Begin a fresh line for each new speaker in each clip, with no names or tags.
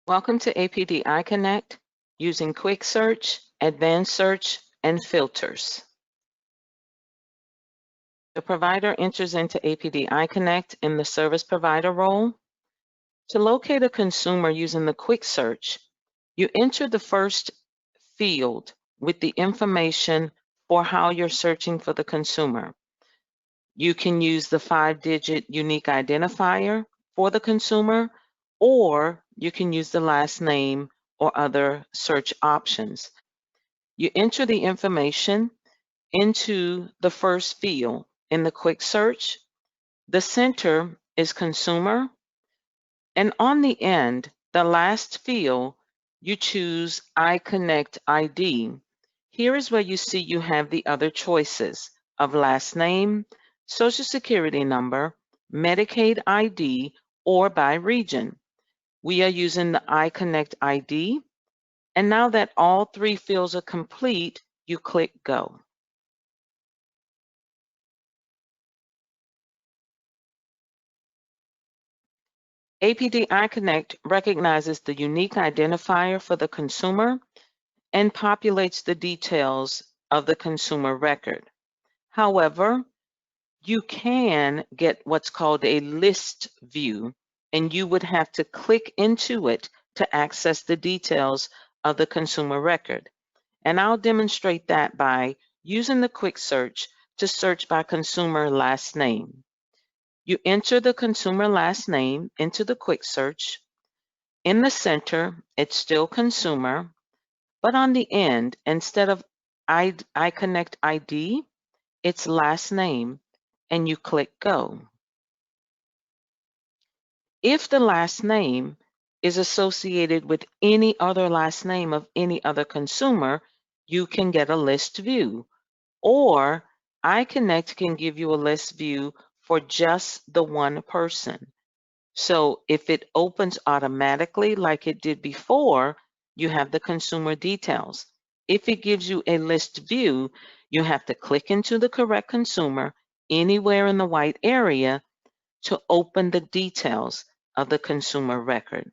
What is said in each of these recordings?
Welcome to APD iConnect using quick search, advanced search, and filters. The provider enters into APD iConnect in the service provider role. To locate a consumer using the quick search, you enter the first field with the information for how you're searching for the consumer. You can use the 5-digit unique identifier for the consumer, or you can use the last name or other search options. You enter the information into the first field in the quick search. The center is consumer, and on the end, the last field, you choose iConnect ID. Here is where you see you have the other choices of last name, Social Security number, Medicaid ID, or by region. We are using the iConnect ID, and now that all three fields are complete, you click Go. APD iConnect recognizes the unique identifier for the consumer and populates the details of the consumer record. However, you can get what's called a list view, and you would have to click into it to access the details of the consumer record. And I'll demonstrate that by using the quick search to search by consumer last name. You enter the consumer last name into the quick search. In the center, it's still consumer, but on the end, instead of iConnect ID, it's last name, and you click Go. If the last name is associated with any other last name of any other consumer, you can get a list view, or iConnect can give you a list view for just the one person. So if it opens automatically like it did before, you have the consumer details. If it gives you a list view, you have to click into the correct consumer anywhere in the white area to open the details of the consumer record.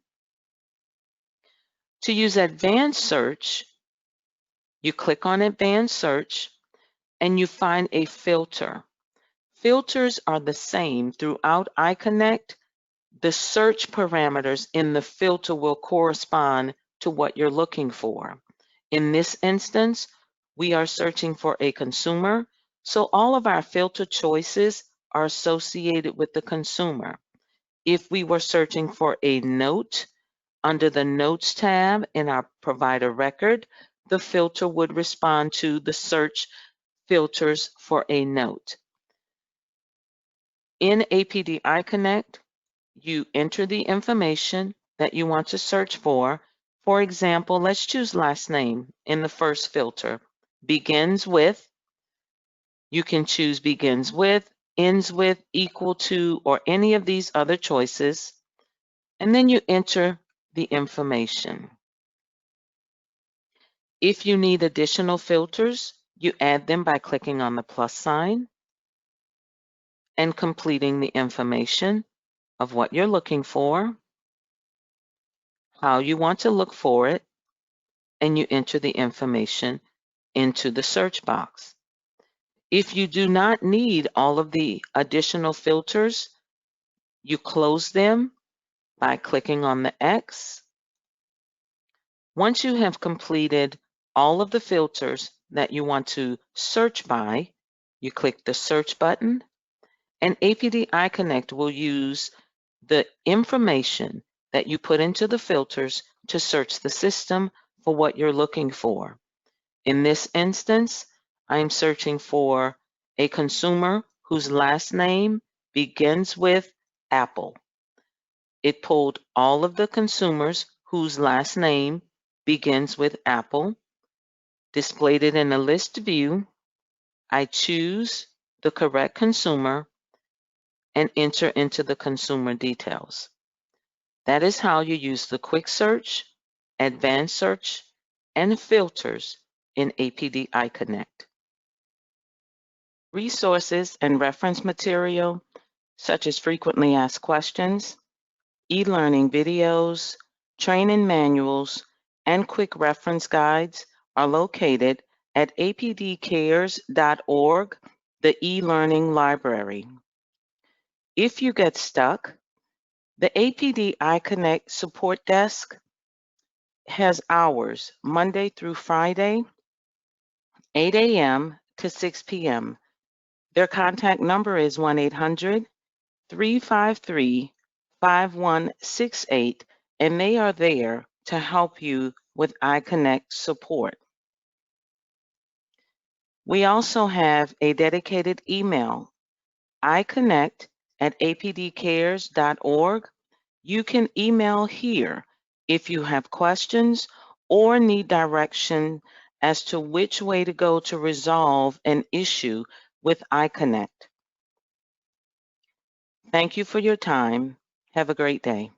To use advanced search, you click on advanced search and you find a filter. Filters are the same throughout iConnect. The search parameters in the filter will correspond to what you're looking for. In this instance, we are searching for a consumer, so all of our filter choices are associated with the consumer. If we were searching for a note, under the Notes tab in our provider record, the filter would respond to the search filters for a note. In APD iConnect, you enter the information that you want to search for. For example, let's choose last name in the first filter. Begins with, you can choose begins with, ends with, equal to, or any of these other choices. And then you enter the information. If you need additional filters, you add them by clicking on the plus sign and completing the information of what you're looking for, how you want to look for it, and you enter the information into the search box. If you do not need all of the additional filters, you close them by clicking on the X. Once you have completed all of the filters that you want to search by, you click the search button, and APD iConnect will use the information that you put into the filters to search the system for what you're looking for. In this instance, I'm searching for a consumer whose last name begins with Apple. It pulled all of the consumers whose last name begins with Apple, displayed it in a list view. I choose the correct consumer and enter into the consumer details. That is how you use the quick search, advanced search, and filters in APD iConnect. Resources and reference material, such as frequently asked questions, e-learning videos, training manuals, and quick reference guides are located at apdcares.org, the e-learning library. If you get stuck, the APD iConnect support desk has hours Monday through Friday, 8 a.m. to 6 p.m. Their contact number is 1-800-353-5168, and they are there to help you with iConnect support. We also have a dedicated email, iConnect@apdcares.org. You can email here if you have questions or need direction as to which way to go to resolve an issue with iConnect. Thank you for your time. Have a great day.